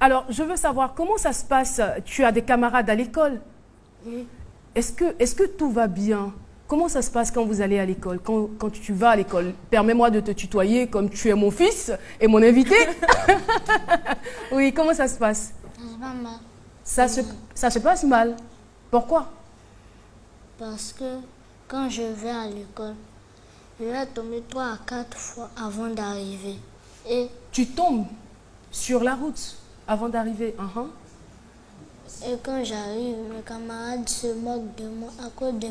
Alors, je veux savoir comment ça se passe. Tu as des camarades à l'école? Oui. Est-ce que tout va bien? Comment ça se passe quand vous allez à l'école, quand tu vas à l'école? Permets-moi de te tutoyer comme tu es mon fils et mon invité. Oui, comment ça se passe? Ça se passe mal. Ça se passe mal. Pourquoi? Parce que quand je vais à l'école, je vais tomber 3 à 4 fois avant d'arriver. Et Tu tombes sur la route avant d'arriver. Et quand j'arrive, mes camarades se moquent de moi à cause de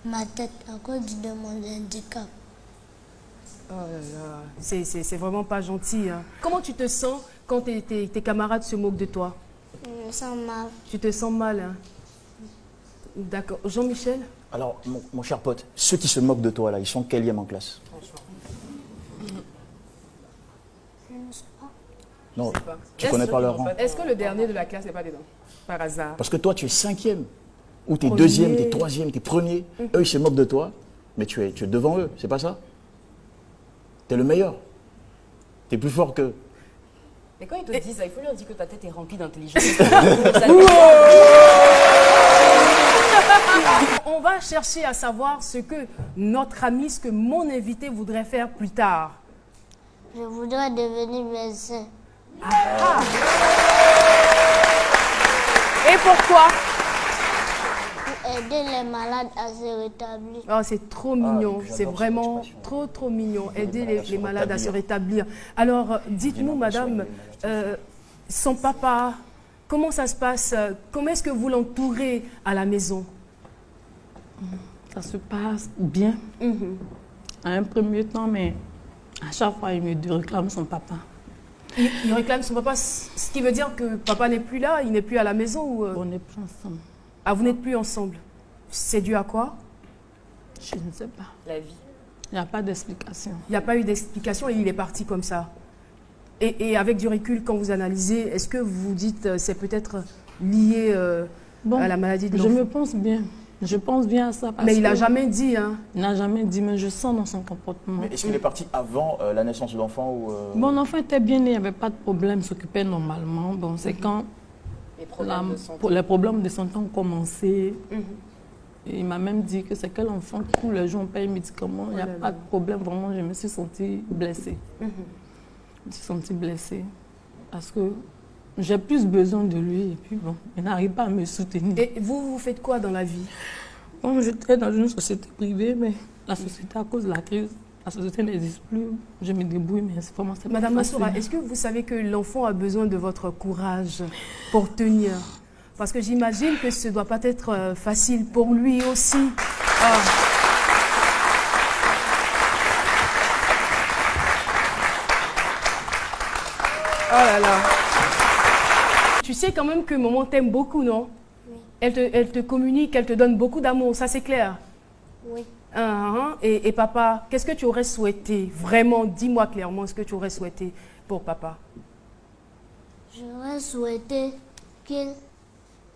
ma tête, à cause de mon handicap. Oh là là, c'est vraiment pas gentil. Hein. Comment tu te sens quand tes camarades se moquent de toi? Je me sens mal. Tu te sens mal, hein? D'accord. Jean-Michel? Alors, mon cher pote, ceux qui se moquent de toi, là, ils sont quelième en classe? Je ne sais pas. Non, tu connais pas leur rang. Est-ce que le dernier de la classe n'est pas dedans? Par hasard. Parce que toi, tu es 5e, ou tu es Premier. 2e, tu es 3e, tu es premier. Eux, ils se moquent de toi, mais tu es devant eux, c'est pas ça? Tu es le meilleur. Tu es plus fort qu'eux. Et quand ils te disent ça, il faut leur dire que ta tête est remplie d'intelligence. On va chercher à savoir ce que notre ami, ce que mon invité voudrait faire plus tard. Je voudrais devenir médecin. Et pourquoi? Pour aider les malades à se rétablir. Oh, c'est trop mignon, j'adore c'est cette vraiment expression. trop mignon, aider malades à se les malades à se rétablir. rétablir. Alors, dites-nous, Dis-moi, madame, son papa, comment ça se passe? Comment est-ce que vous l'entourez à la maison? Ça se passe bien. À un premier temps, mais à chaque fois, il me réclame son papa. Il réclame son papa, ce qui veut dire que papa n'est plus là, il n'est plus à la maison ou... On n'est plus ensemble. Ah, vous n'êtes plus ensemble. C'est dû à quoi? Je ne sais pas. La vie. Il n'y a pas d'explication. Il n'y a pas eu d'explication et il est parti comme ça. Et avec du recul, quand vous analysez, est-ce que vous vous dites c'est peut-être lié à la maladie de Je l'enfant? me pense bien. Je pense bien à ça. Parce Mais il n'a que jamais dit, hein? Il n'a jamais dit, mais je sens dans son comportement. Mais est-ce qu'il est parti avant la naissance de l'enfant ou Bon, l'enfant était bien né, il n'y avait pas de problème, il s'occupait normalement. Bon, c'est quand Les problèmes de santé. les problèmes de santé ont commencé. Et il m'a même dit que c'est quel enfant qui tous les jours on paye médicaments, il n'y a pas de problème. Vraiment, je me suis sentie blessée. Je me suis sentie blessée parce que j'ai plus besoin de lui et puis bon, il n'arrive pas à me soutenir. Et vous faites quoi dans la vie? Bon, j'étais dans une société privée, mais la société, à cause de la crise, la société n'existe plus. Je me débrouille, mais c'est vraiment pas Madame facile. Massoura, est-ce que vous savez que l'enfant a besoin de votre courage pour tenir? Parce que j'imagine que ce ne doit pas être facile pour lui aussi. Ah. Oh là là. Tu sais quand même que maman t'aime beaucoup, non? Oui. Elle te communique, elle te donne beaucoup d'amour, ça c'est clair? Oui. Et papa, qu'est-ce que tu aurais souhaité? Vraiment, dis-moi clairement ce que tu aurais souhaité pour papa. J'aurais souhaité qu'il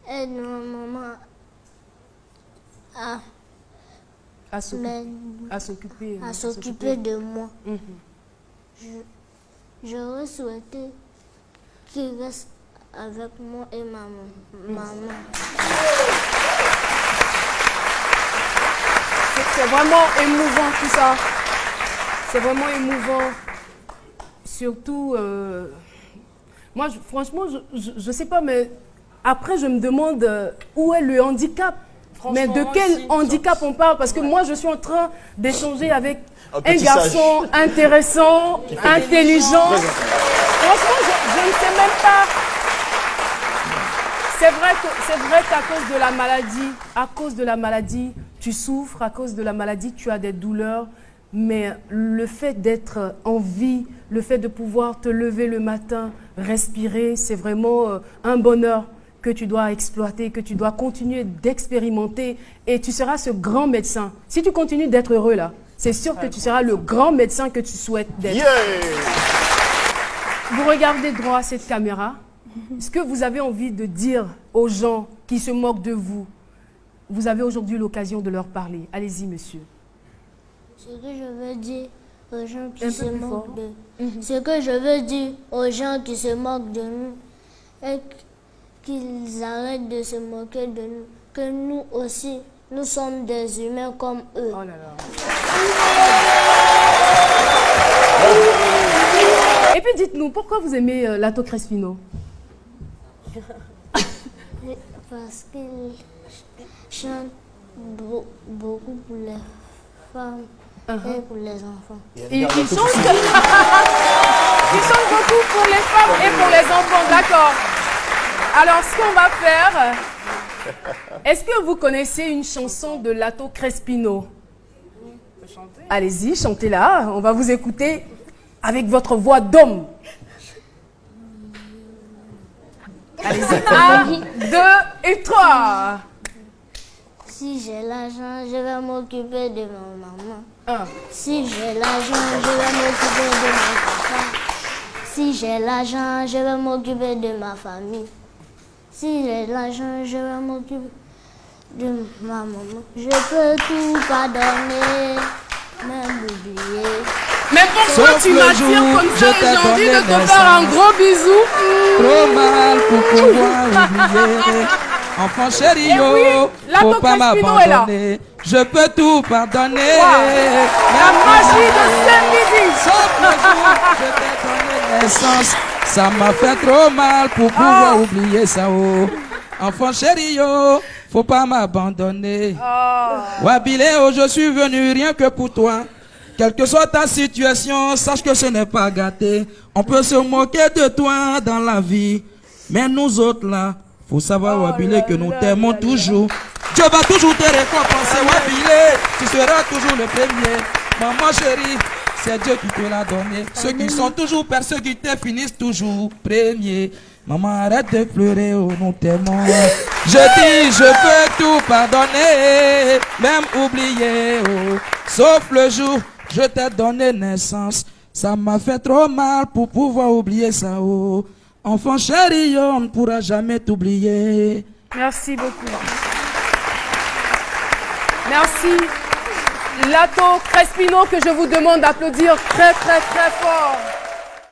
aide ma maman À s'occuper de moi. J'aurais souhaité qu'il reste avec moi et ma maman. C'est vraiment émouvant tout ça. C'est vraiment émouvant. Surtout, moi franchement, je ne sais pas, mais après je me demande où est le handicap. Mais de quel handicap on parle? Parce que moi je suis en train d'échanger avec un garçon intéressant, intelligent. Franchement, je ne sais même pas. C'est vrai qu'à cause de la maladie, tu souffres, à cause de la maladie, tu as des douleurs, mais le fait d'être en vie, le fait de pouvoir te lever le matin, respirer, c'est vraiment un bonheur que tu dois exploiter, que tu dois continuer d'expérimenter et tu seras ce grand médecin. Si tu continues d'être heureux là, c'est sûr que tu seras le grand médecin que tu souhaites d'être. Yeah! Vous regardez droit à cette caméra. Ce que vous avez envie de dire aux gens qui se moquent de vous, vous avez aujourd'hui l'occasion de leur parler. Allez-y, monsieur. Ce que je veux dire aux gens Un qui peu se plus moquent fort. de ce que je veux dire aux gens qui se moquent de nous, et qu'ils arrêtent de se moquer de nous, que nous aussi, nous sommes des humains comme eux. Oh là là. Et puis dites-nous, pourquoi vous aimez Lato Crespino? Parce qu'il chante beaucoup pour les femmes et pour les enfants. Il chante... il chante beaucoup pour les femmes et pour les enfants, d'accord. Alors, ce qu'on va faire, est-ce que vous connaissez une chanson de Lato Crespino? Allez-y, chantez-la, on va vous écouter avec votre voix d'homme. Allez-y, 1, 2 et 3. Si j'ai l'argent, je vais m'occuper de ma maman. 1. Si j'ai l'argent, je vais m'occuper de mon papa. Si j'ai l'argent, je vais m'occuper de ma famille. Si j'ai l'argent, je vais m'occuper de ma maman. Je peux tout pardonner, même oublier. Mais pourquoi Sauf tu le m'attires jour comme où ça? je t'ai J'ai envie de donné te des faire un sens. gros bisou. Trop mal pour pouvoir oublier. Enfant chéri, Eh oui, yo, Lato faut pas Crespino est là. m'abandonner. Je peux tout pardonner. La magie de Saint-Midi. Sauf le jour où je t'ai donné naissance. Ça m'a fait trop mal pour pouvoir oublier ça. Oh. Enfant chéri, yo, faut pas m'abandonner. Wabile, oh, je suis venu rien que pour toi. Quelle que soit ta situation, sache que ce n'est pas gâté. On peut se moquer de toi dans la vie. Mais nous autres là, faut savoir Wabile que nous t'aimons toujours. Dieu va toujours te récompenser Wabile. Tu seras toujours le premier. Maman chérie, c'est Dieu qui te l'a donné. Ceux qui sont toujours persécutés finissent toujours premiers. Maman, arrête de pleurer, oh, nous t'aimons. Je dis, je peux tout pardonner, même oublier, oh. Sauf le jour, je t'ai donné naissance. Ça m'a fait trop mal pour pouvoir oublier ça, oh. Enfant chéri, on ne pourra jamais t'oublier. Merci beaucoup. Merci. Lato Crespino, que je vous demande d'applaudir très très très fort.